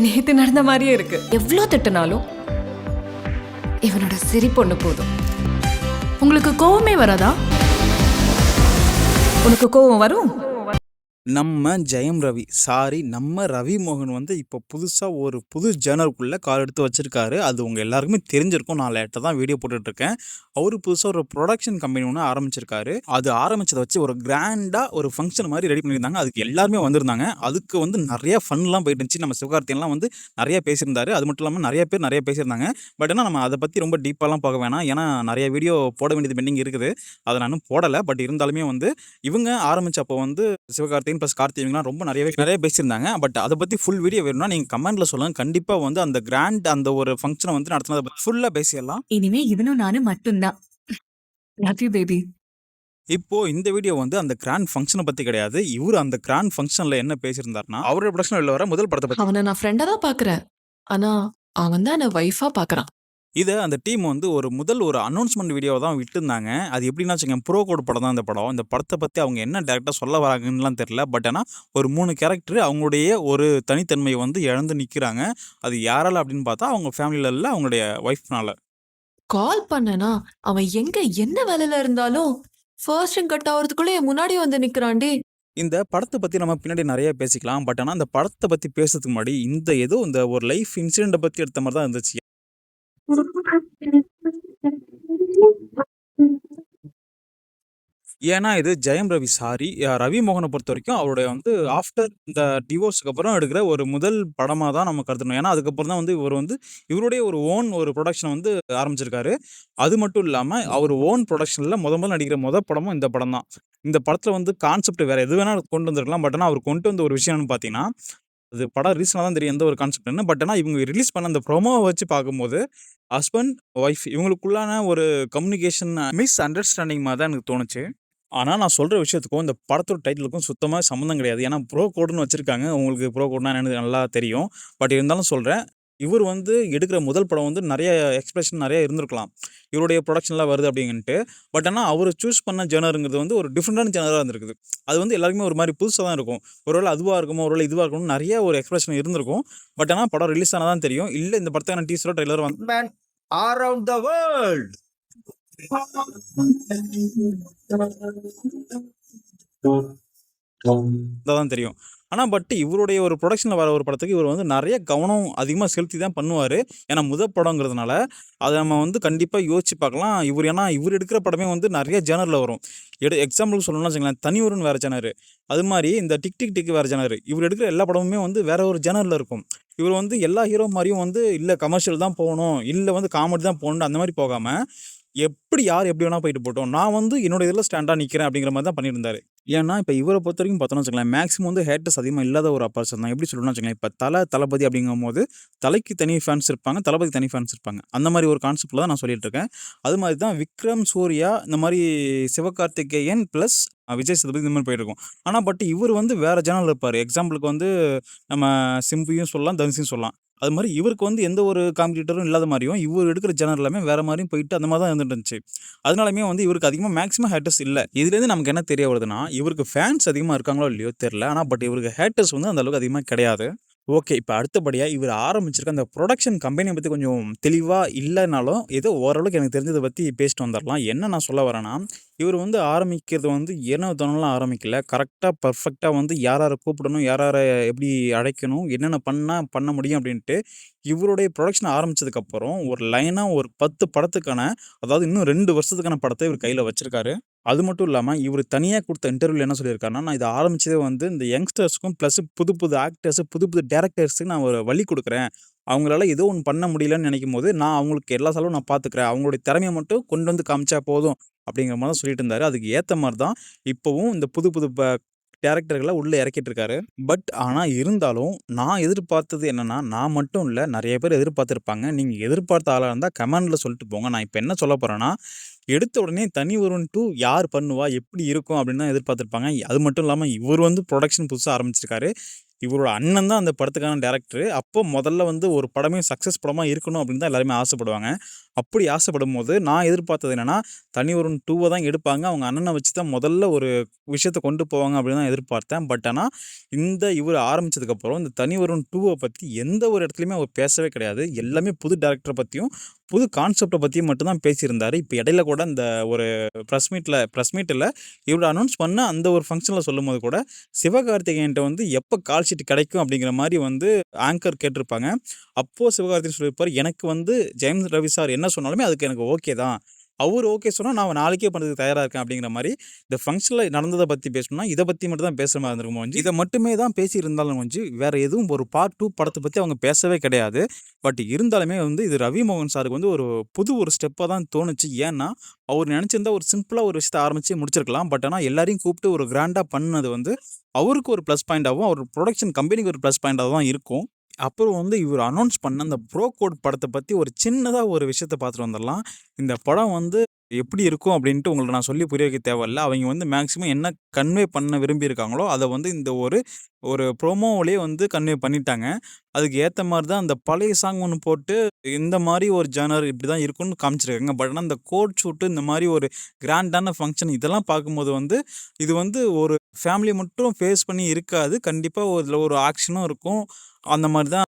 நேத்து நடந்த மாதிரியே இருக்கு. எவ்வளோ திட்டினாலும் இவனோட சிரிப்பு ஒண்ணு போதும். உங்களுக்கு கோவமே வராதா? உனக்கு கோவம் வரும்? நம்ம ஜெயம் ரவி நம்ம ரவி மோகன் வந்து இப்போ புதுசாக ஒரு புது ஜேர்னலுக்குள்ளே கால் எடுத்து வச்சுருக்காரு. அது உங்கள் எல்லாருக்குமே தெரிஞ்சிருக்கும். நான் லேட்டாக தான் வீடியோ போட்டுட்ருக்கேன். அவர் புதுசாக ஒரு ப்ரொடக்ஷன் கம்பெனி ஒன்று ஆரம்பிச்சிருக்காரு. அது ஆரம்பித்ததை வச்சு ஒரு கிராண்டாக ஒரு ஃபங்க்ஷன் மாதிரி ரெடி பண்ணியிருந்தாங்க. அதுக்கு எல்லாருமே வந்திருந்தாங்க. அதுக்கு வந்து நிறையா ஃபன்லாம் போயிட்டு இருந்துச்சு. நம்ம சிவகார்த்தியன்லாம் வந்து நிறையா பேசியிருந்தாரு. அது மட்டும் இல்லாமல் நிறைய பேர் நிறைய பேசியிருந்தாங்க. பட் ஆனால் நம்ம அதை பற்றி ரொம்ப டீப்பாலாம் போக வேணாம். ஏன்னா நிறைய வீடியோ போட வேண்டியது பெண்டிங் இருக்குது. அதை நான் இன்னும் போடலை. பட் இருந்தாலுமே வந்து இவங்க ஆரம்பித்தப்போ வந்து சிவகார்த்திகேயன் ப்ளஸ் கார்த்தி இவங்கலாம் ரொம்ப நிறைய பேசியிருந்தாங்க. பட் அதை பற்றி ஃபுல் வீடியோ வேணும்னா நீங்கள் கமெண்ட்டில் சொல்லுங்கள். கண்டிப்பாக வந்து அந்த கிராண்ட் அந்த ஒரு ஃபங்க்ஷனை வந்து நடத்தினதை ஃபுல்லாக பேசிடலாம். இனிமே இவனும் நானும் மட்டும்தான். Love you baby. இப்போ இந்த வீடியோ வந்து அந்த கிராண்ட் ஃபங்க்ஷனை பற்றி கிடையாது. இவர் அந்த கிராண்ட் ஃபங்க்ஷனில் என்ன பேசியிருந்தாருன்னா அவரோட ப்ரொடக்ஷன் வெளில வர முதல் படத்தை பற்றி. அவனை நான் ஃப்ரெண்டா தான் பாக்குறேன். ஆனா அவன் தான் என்ன வைஃபா பாக்குறான். இதை அந்த டீம் வந்து ஒரு அனௌன்ஸ்மெண்ட் வீடியோவை தான் விட்டுருந்தாங்க. அது எப்படின்னா வச்சுக்கோங்க, ப்ரோ கோட் படம் தான் இந்த படம். இந்த படத்தை பற்றி அவங்க என்ன டேரெக்டாக சொல்ல வராங்கன்னுலாம் தெரில. பட் ஆனால் ஒரு 3 கேரக்டர் அவங்களுடைய ஒரு தனித்தன்மையை வந்து இழந்து நிற்கிறாங்க. அது யாரால அப்படின்னு பார்த்தா அவங்க ஃபேமிலியில் இல்லை, அவங்களுடைய ஒய்ஃப்னால. கால் பண்ணனா அவன் எங்க என்ன வேலையில இருந்தாலும் ஃபர்ஸ்ட் கட் ஆகிறதுக்குள்ள என் முன்னாடி வந்து நிக்கிறான்டி. இந்த படத்தை பற்றி நம்ம பின்னாடி நிறைய பேசிக்கலாம். பட் ஆனால் அந்த படத்தை பற்றி பேசுறதுக்கு முன்னாடி இந்த ஒரு லைஃப் இன்சிடெண்ட்டை பற்றி எடுத்த மாதிரி தான் இருந்துச்சு. ஏன்னா இது ஜெயம் ரவி ரவி மோகனை பொறுத்த வரைக்கும் அவருடைய வந்து ஆஃப்டர் இந்த டிவோர்ஸுக்கு அப்புறம் எடுக்கிற ஒரு முதல் படமாக தான் நம்ம கருதணும். ஏன்னா அதுக்கப்புறம் தான் வந்து இவர் வந்து இவருடைய ஒரு ஓன் ஒரு ப்ரொடக்ஷன் வந்து ஆரம்பிச்சிருக்காரு. அது மட்டும் இல்லாமல் அவர் ஓன் ப்ரொடக்ஷனில் முதல் நடிக்கிற படமும் இந்த படம் தான். இந்த படத்தில் வந்து கான்செப்ட் வேறு எது வேணால் கொண்டு வந்திருக்கலாம். பட் ஆனால் அவர் கொண்டு வந்த ஒரு விஷயம்னு பார்த்தீங்கன்னா, அது படம் ரீசனாக தான் தெரியும் எந்த ஒரு கான்செப்ட்னு. பட் ஆனால் இவங்க ரிலீஸ் பண்ண அந்த ப்ரொமோவை வச்சு பார்க்கும்போது ஹஸ்பண்ட் ஒய்ஃப் இவங்களுக்குள்ளான ஒரு கம்யூனிகேஷன் மிஸ் அண்டர்ஸ்டாண்டிங் மாதிரி தான் எனக்கு தோணுச்சு. ஆனால் நான் சொல்கிற விஷயத்துக்கும் இந்த படத்தோட டைட்டிலுக்கும் சுத்தமாக சம்மந்தம் கிடையாது. ஏன்னா ப்ரோ கோடுன்னு வச்சுருக்காங்க. உங்களுக்கு ப்ரோ கோட்னா எனக்கு நல்லா தெரியும். பட் இருந்தாலும் சொல்கிறேன், இவர் வந்து எடுக்கிற முதல் படம் வந்து நிறைய எக்ஸ்பிரஷன் நிறைய இருந்திருக்கலாம். இவருடைய ப்ரொடக்ஷன்லாம் வருது அப்படின்ட்டு. பட் ஆனால் அவர் சூஸ் பண்ண ஜெனருங்கிறது வந்து ஒரு டிஃப்ரெண்டான ஜெனராக இருந்திருக்குது. அது வந்து எல்லாருக்குமே ஒரு மாதிரி புதுசாக தான் இருக்கும். ஒருவேளை அதுவாக இருக்குமோ, ஒருவேளை இதுவாக இருக்கணும், நிறைய ஒரு எக்ஸ்பிரஷன் இருந்திருக்கும். பட் ஆனால் படம் ரிலீஸ் ஆனால் தான் தெரியும். இல்லை இந்த படத்துக்கான டீசரோ ட்ரெய்லரோ வந்து Man around the world. தான் தெரியும். ஆனால் பட் இவருடைய ஒரு ப்ரொடக்ஷனில் வர ஒரு படத்துக்கு இவர் வந்து நிறைய கவனம் அதிகமாக செலுத்தி தான் பண்ணுவார். ஏன்னா படங்கிறதுனால அதை நம்ம வந்து கண்டிப்பாக யோசிச்சு பார்க்கலாம். ஏன்னா இவர் எடுக்கிற படமே வந்து நிறைய ஜேனரில் வரும். எக்ஸாம்பிளுக்கு சொல்லணும்னு வச்சுங்களேன், தனியொருன்னு வேறு ஜேனர், அது மாதிரி இந்த டிக் டிக் டிக் வேறு ஜேனர். இவர் எடுக்கிற எல்லா படமுமே வந்து வேறு ஒரு ஜேனரில் இருக்கும். இவர் வந்து எல்லா ஹீரோ மாதிரியும் வந்து இல்லை கமர்ஷியல் தான் போகணும், இல்லை வந்து காமெடி தான் போகணும், அந்த மாதிரி போகாமல் யார் எப்படி வேணால் போயிட்டு போட்டோம், நான் வந்து என்னோட இதில் ஸ்டாண்டாக நிற்கிறேன் அப்படிங்கிற மாதிரி தான் பண்ணியிருந்தாரு. ஏன்னா இப்போ இவரை பொறுத்த வரைக்கும் பார்த்தோம்னு வச்சுக்கலாம், மேக்ஸிமம் வந்து ஹேட்டர்ஸ் அதிகமாக இல்லாத ஒரு பர்சன் தான். எப்படி சொல்லணும்னு வச்சுக்கலாம், இப்போ தளபதி அப்படிங்கும்போது தலைக்கு தனி ஃபேன்ஸ் இருப்பாங்க, தளபதி தனி ஃபேன்ஸ் இருப்பாங்க. அந்த மாதிரி ஒரு கான்செப்டில் தான் நான் சொல்லிட்டு இருக்கேன். அது மாதிரி தான் விக்ரம், சூர்யா, இந்த மாதிரி சிவகார்த்திகேயன் ப்ளஸ் விஜய் சேதுபதி இந்த மாதிரி போயிட்டு இருக்கும். ஆனால் பட் இவர் வந்து வேறு ஜேனல் இருப்பார். எக்ஸாம்பிளுக்கு வந்து நம்ம சிம்புவையும் சொல்லலாம், தனுஷையும் சொல்லலாம். அது மாதிரி இவருக்கு வந்து எந்த ஒரு காம்படிட்டரும் இல்லாத மாதிரியும் இவர் எடுக்கிற ஜேனர் எல்லாமே வேறு மாதிரியும் போயிட்டு அந்த மாதிரி தான் இருந்துட்டு இருந்துச்சு. அதனாலுமே வந்து இவருக்கு அதிகமாக மேக்ஸிமம் ஹேட்டர்ஸ் இல்லை. இதுலேருந்து நமக்கு என்ன தெரிய வருதுன்னா, இவருக்கு ஃபேன்ஸ் அதிகமாக இருக்காங்களோ இல்லையோ தெரில. ஆனால் பட் இவருக்கு ஹேட்டர்ஸ் வந்து அந்த அளவுக்கு அதிகமாக கிடையாது. ஓகே, இப்போ அடுத்தபடியாக இவர் ஆரம்பிச்சிருக்க அந்த ப்ரொடக்ஷன் கம்பெனியை பற்றி கொஞ்சம் தெளிவாக இல்லைனாலும் ஏதோ ஓரளவுக்கு எனக்கு தெரிஞ்சதை பற்றி பேசிட்டு வந்துடலாம். என்ன நான் சொல்ல வரேன்னா, இவர் வந்து ஆரம்பிக்கிறது வந்து என்ன தோணலாம் ஆரம்பிக்கல. கரெக்டாக பர்ஃபெக்டாக வந்து யாரை கூப்பிடணும், யாரை எப்படி அழைக்கணும், என்னென்ன பண்ண முடியும் அப்படின்ட்டு இவருடைய ப்ரொடக்ஷன் ஆரம்பித்ததுக்கப்புறம் ஒரு லைனாக ஒரு 10 படத்துக்கான, அதாவது இன்னும் 2 வருஷத்துக்கான படத்தை இவர் கையில் வச்சுருக்காரு. அது மட்டும் இல்லாமல் இவர் தனியாக கொடுத்த இன்டர்வியூவில் என்ன சொல்லியிருக்காருன்னா, நான் இதை ஆரம்பித்ததே வந்து இந்த யங்ஸ்டர்ஸ்க்கும் ப்ளஸ் புது புது ஆக்டர்ஸு, புது புது டேரக்டர்ஸுக்கு நான் ஒரு வழி கொடுக்குறேன். அவங்களால ஏதோ ஒன்று பண்ண முடியலன்னு நினைக்கும் போது நான் அவங்களுக்கு எல்லா செலவும் நான் பார்த்துக்கிறேன், அவங்களுடைய திறமையை மட்டும் கொண்டு வந்து காமிச்சா போதும் அப்படிங்கிற மாதிரி தான் சொல்லிட்டு இருந்தார். அதுக்கு ஏற்ற மாதிரி தான் இப்போவும் இந்த புது புது டேரக்டர்களை உள்ளே இறக்கிட்டு இருக்காரு. பட் ஆனால் இருந்தாலும் நான் எதிர்பார்த்தது என்னென்னா, நான் மட்டும் இல்லை, நிறைய பேர் எதிர்பார்த்துருப்பாங்க. நீங்கள் எதிர்பார்த்த ஆளாக இருந்தால் கமெண்டில் சொல்லிட்டு போங்க. நான் இப்போ என்ன சொல்ல போகிறேன்னா, எடுத்த உடனே தனி ஒருவன் 2 யார் பண்ணுவா, எப்படி இருக்கும் அப்படின்னு தான் எதிர்பார்த்துருப்பாங்க. அது மட்டும் இல்லாமல் இவர் வந்து ப்ரொடக்ஷன் புதுசாக ஆரம்பிச்சிருக்காரு. இவரோட அண்ணன் தான் அந்த படத்துக்கான டைரக்டர். அப்போ முதல்ல வந்து ஒரு படமே சக்ஸஸ் படமா இருக்கணும் அப்படின்னு தான் எல்லாருமே ஆசைப்படுவாங்க. அப்படி ஆசைப்படும்போது நான் எதிர்பார்த்தது என்னன்னா, தனி ஒருவன் 2 தான் எடுப்பாங்க. அவங்க அண்ணனை வச்சு தான் முதல்ல ஒரு விஷயத்த கொண்டு போவாங்க அப்படின்னு தான் எதிர்பார்த்தேன். பட் ஆனா இவர் ஆரம்பிச்சதுக்கப்புறம் இந்த தனி ஒருவன் 2 பத்தி எந்த ஒரு இடத்துலயுமே அவர் பேசவே கிடையாது. எல்லாமே புது டைரக்டர பத்தியும், புது கான்செப்ட்ட பத்தியும் மட்டும் தான் பேசியிருந்தாரு. இப்ப இடையில கூட இந்த ஒரு பிரஸ் மீட் இல்ல, இவரு அனௌன்ஸ் பண்ண அந்த ஒரு ஃபங்ஷன்ல சொல்லும்போது கூட, சிவகார்த்திகேயன்ட்ட வந்து எப்ப கால் ஷீட் கிடைக்கும் அப்படிங்கிற மாரி வந்து ஆங்கர் கேட்டிருப்பாங்க. அப்போ சிவகார்த்திகேயன் சொல்லியிருப்பாரு, "எனக்கு வந்து ஜெயம் ரவி சார் என்ன சொன்னாலுமே அதுக்கு எனக்கு ஓகே தான். அவரு ஓகே சொன்னா நான் நாளைக்கே பண்றதுக்கு தயாரா இருக்கேன்." அப்படிங்கிற மாரி இந்த ஃபங்ஷன்ல நடந்தத பத்தி பேசணும்னா, இத பத்தி மட்டும் தான் பேசுற மாரி இருந்திருக்கும் ஒழிஞ்சு, இத மட்டுமே தான் பேசியிருந்தாலும் ஒழிஞ்சு, வேற எதுவும் ஒரு பார்ட் 2 படத்த பத்தி அவங்க பேசவே கிடையாது. பட் இருந்தாலுமே வந்து இது ரவி மோகன் சாருக்கு வந்து ஒரு புது ஒரு ஸ்டெப்பா தான் தோணுச்சு. ஏன்னா, அவர் நெனச்சிருந்தா ஒரு சிம்பிளா ஒரு விஷயத்த ஆரம்பிச்சு முடிச்சிருக்கலாம். பட் ஆனா எல்லாரையும் கூப்பிட்டு ஒரு கிராண்டா பண்ணது வந்து அவருக்கு ஒரு ப்ளஸ் பாயிண்டாவும், அவர் புரொடக்ஷன் கம்பெனிக்கு ஒரு ப்ளஸ் பாயிண்டாவும் தான் இருக்கும். அப்புறம் வந்து இவரு அனௌன்ஸ் பண்ண அந்த ப்ரோ கோட் படத்த பத்தி ஒரு சின்னதா ஒரு விஷயத்த பார்த்துட்டு வந்துரலாம். இந்த படம் வந்து எப்படி இருக்கும் அப்படின்ட்டு உங்களுக்கு நான் சொல்லி புரிய வைக்க தேவையில்ல. அவைங்க வந்து மேக்ஸிமம் என்ன கன்வே பண்ண விரும்பியிருக்காங்களோ, அத வந்து இந்த ஒரு ஒரு ப்ரோமோவிலேயே வந்து கன்வே பண்ணிட்டாங்க. அதுக்கு ஏத்த மாரி தான் அந்த பழைய சாங் ஒண்ணு போட்டு, இந்த மாரி ஒரு ஜானர் இப்படிதான் இருக்கும்னு காமிச்சிருக்காங்க. பட் ஆனா இந்த கோட் ஷூட்டு இந்த மாரி ஒரு கிராண்டான ஃபங்ஷன் இதெல்லாம் பார்க்கும்போது வந்து, இது வந்து ஒரு ஃபேமிலி மட்டும் ஃபேஸ் பண்ணி இருக்காது. கண்டிப்பா இதுல ஒரு ஆக்ஷனும் இருக்கும். அந்த மாரி தான்